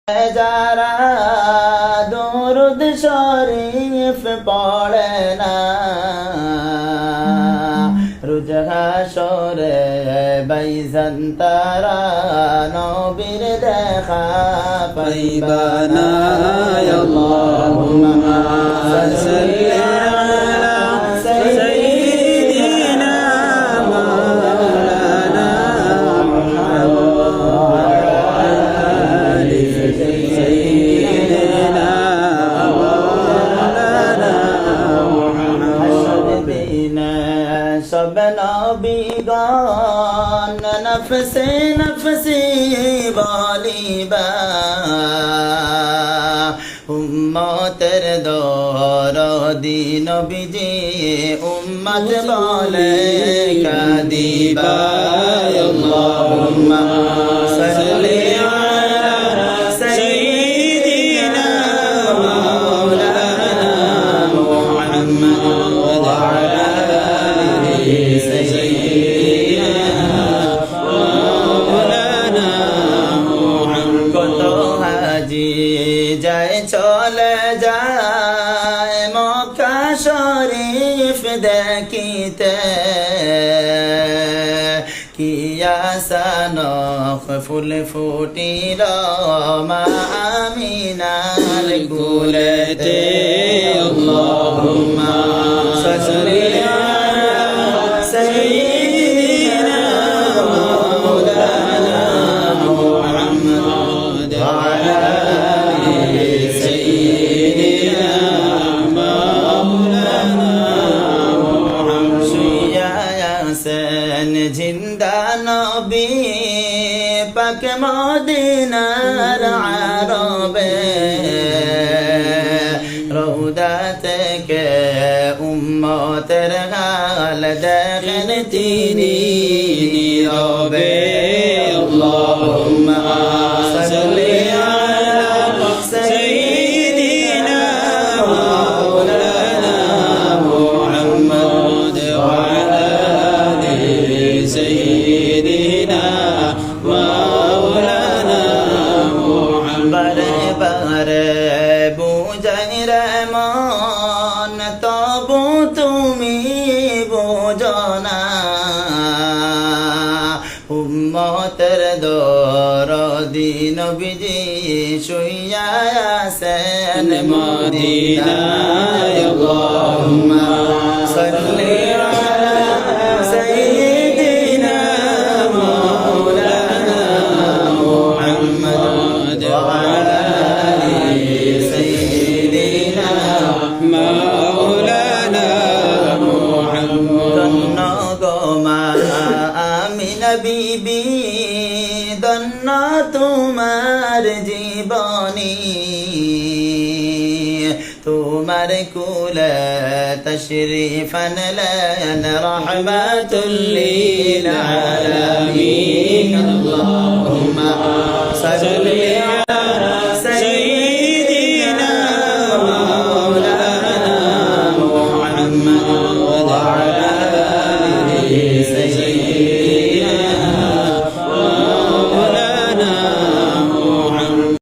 যারা দরুদ শরীফ পড়ে না রোজ হাসরে বাইজান তারা নবীর দেখা পাইবা না। আল্লাহুম্মা সাল্লি আলা সাইয়্যিদিনা মাওলানা সব নবীগণ নফসে নফসি বলিবা উম্মতের দরদি নবীজি উম্মত বলে কাদিবা। আল্লাহুম্মা সাল্লি আলা সাইয়্যিদিনা মাওলানা মুহাম্মদ ওয়া আলা কত হাজি যায় চলে যায় মক্কা শরীফ দেখিতে কি আশা নখ ফুল ফুটিল মা আমিনার কুলেতে। আল্লাহুম্মা সাল্লি سيدنا مولانا محمد وعلى آل سيدنا مولانا محمد يا ياسين জিন্দা নবী পাক মদিনার আরবে রওদা থেকে উম্মতের হাল দেখেন তিনি নীরবে। আল্লাহুম্মা সাল্লি আলা সাইয়্যিদিনা মাওলানা মুহাম্মদ ওয়া আলা আলি সাইয়্যিদিনা মাওলানা মুহাম্মদ। বারে বুঝাই রে মন তবু তুমি বোঝো না উম্মতের দরদি নবীজি শুইয়া আছেন মদিনায়। আল্লাহুম্মা সাল্লি আলা সাইয়্যিদিনা মাওলানা মুহাম্মদ ওয়া আলা আলি সাইয়্যিদিনা মাওলানা মুহাম্মদ। ধন্য গো মা আমিনা বিবি ধন্য তোমার জীবনী তোমার কুলে তশরিফ আনলেন রাহমাতুল লিল আলামিন। আল্লাহুম্মা সাল্লি